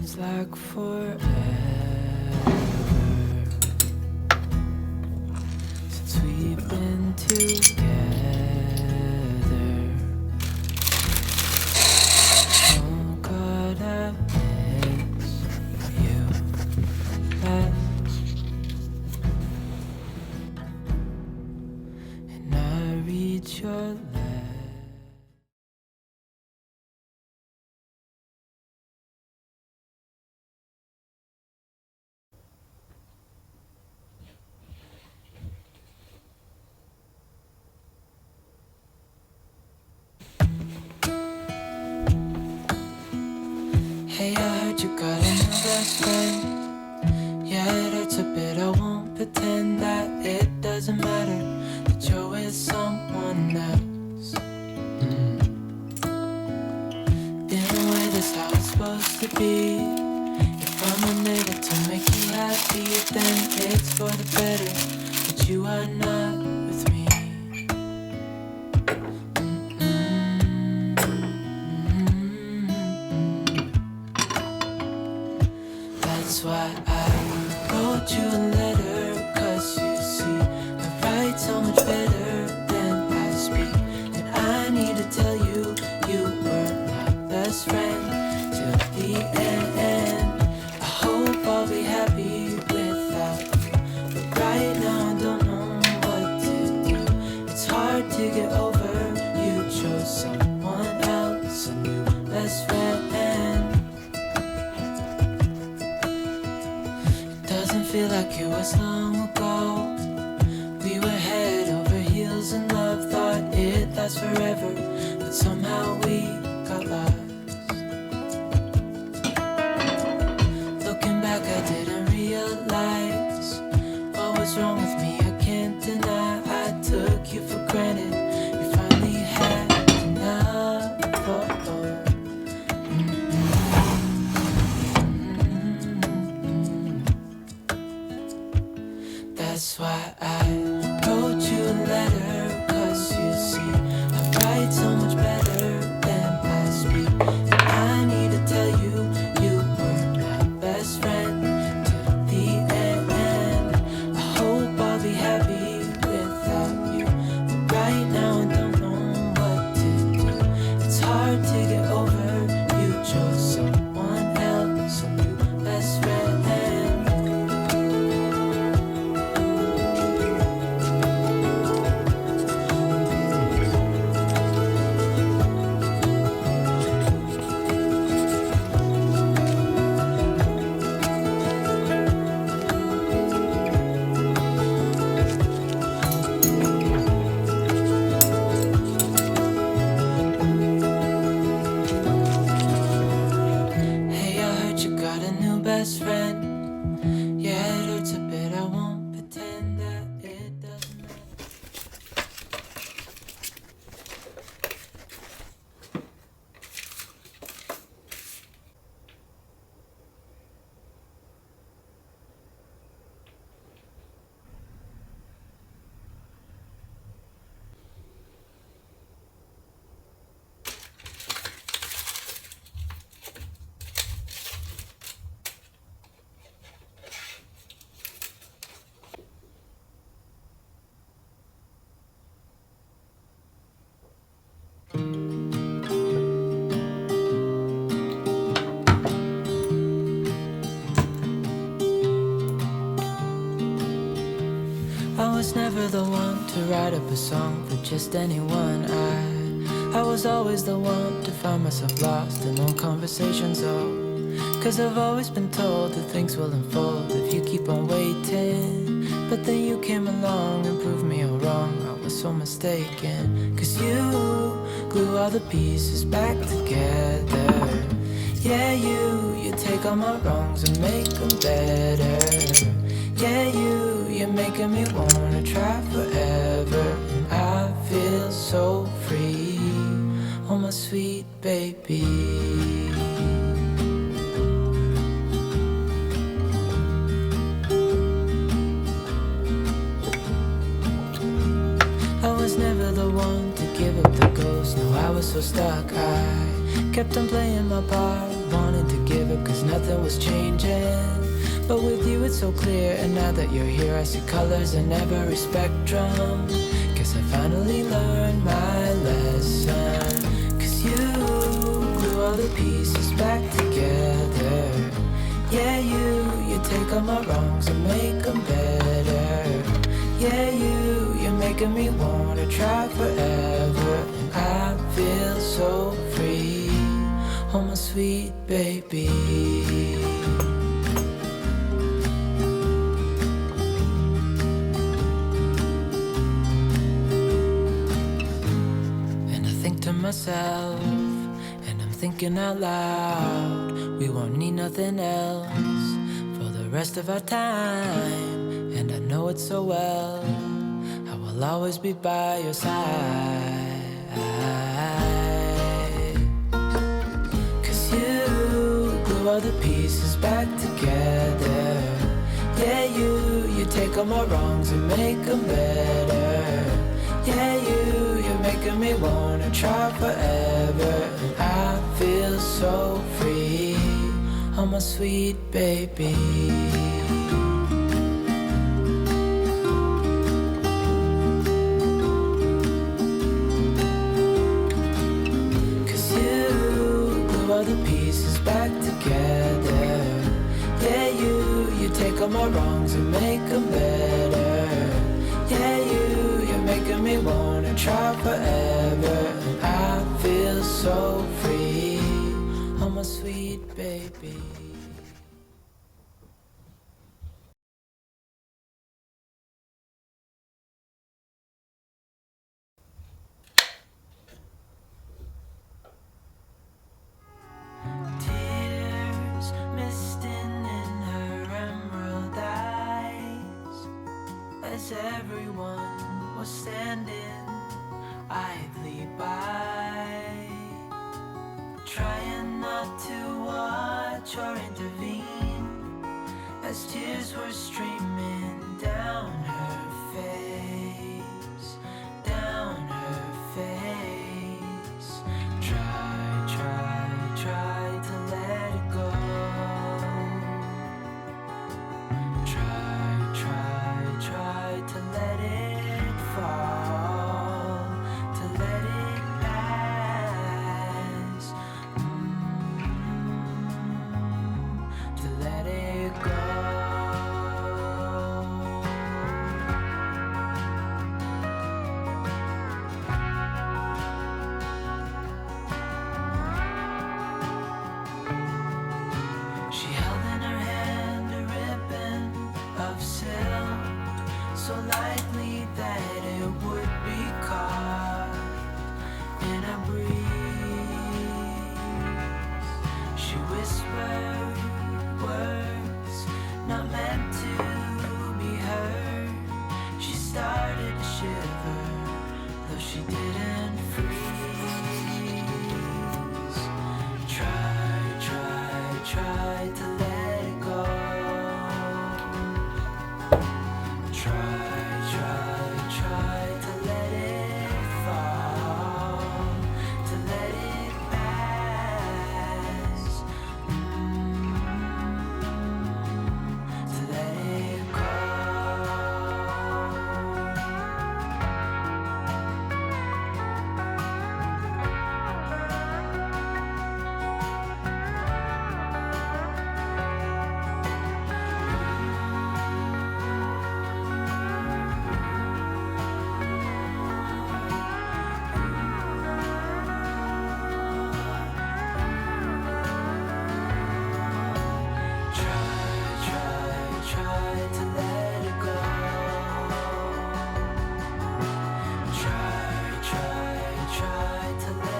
seems like forever since we've been together. Oh God, I miss you less, and I read your letter. Hey, I heard you got a new best friend. Yeah, it hurts a bit, I won't pretend that it doesn't matter that you're with someone else. In a way, that's how it's supposed to be. If I'm unable to make you happy, then it's for the better that you are not with me. That's why I wrote you a letter, 'cause you see, I write so much better than I speak. And I need to tell you, you were my best friend till the end. I hope I'll be happy without you, but right now I don't know what to do. It's hard to get over, you chose someone else, a new best friend. Doesn't feel like it was long ago. We were head over heels in love, thought it'd last forever, but somehow we got lost. Looking back, I didn't realize what was wrong with me. I can't deny I took you for granted. You finally had enough. That's why I wrote you a letter, 'cause you see, I write so much better than I speak. And I need to tell you, you were my best friend till the end. I hope I'll be happy without you, but right now I don't know what to do. It's hard to get over, you chose someone else, a new best friend. Hey, I heard you got a new best friend. Yeah, it hurts a bit, I won't pretend that it doesn't matter. I was never the one to write up a song for just anyone. I was always the one to find myself lost in long conversations. Oh, 'cause I've always been told that things will unfold if you keep on waiting. But then you came along and proved me all wrong. I was so mistaken, 'cause you glue all the pieces back together. Yeah, you take all my wrongs and make them better. Yeah, you're making me wanna try forever. And I feel so free, oh my sweet baby. I was never the one to give up the ghost. No, I was so stuck. I kept on playing my part, wanted to give up cause nothing was changing. But with you it's so clear, and now that you're here I see colors in every spectrum. Guess I finally learned my lesson. Cause you glue all the pieces back together. Yeah, you take all my wrongs and make them better. Yeah, you're making me wanna try forever. And I feel so free, oh my sweet baby. And I think to myself, and I'm thinking out loud, we won't need nothing else for the rest of our time. And I know it so well, I will always be by your side. Cause you glue all the pieces back together. Yeah, you take all my wrongs and make them better. Yeah, you're making me wanna try forever. And I feel so free, oh my sweet baby. All the pieces back together. Yeah, you take all my wrongs and make them better. Yeah, you're making me wanna try forever. And I feel so free, oh my sweet baby. Everyone was standing idly by, trying not to watch or intervene, as tears were streaming down her face, down her face. Try to let it go. Try to let it fall, to let it pass, to let it go. She held in her hand a ribbon of silk, so lightly that it would be caught in a breeze. She whispered words not meant to be heard. She started to shiver, though she didn't freeze. Try to let it go. Try to let it fall, to let it pass, to let it go. Try to let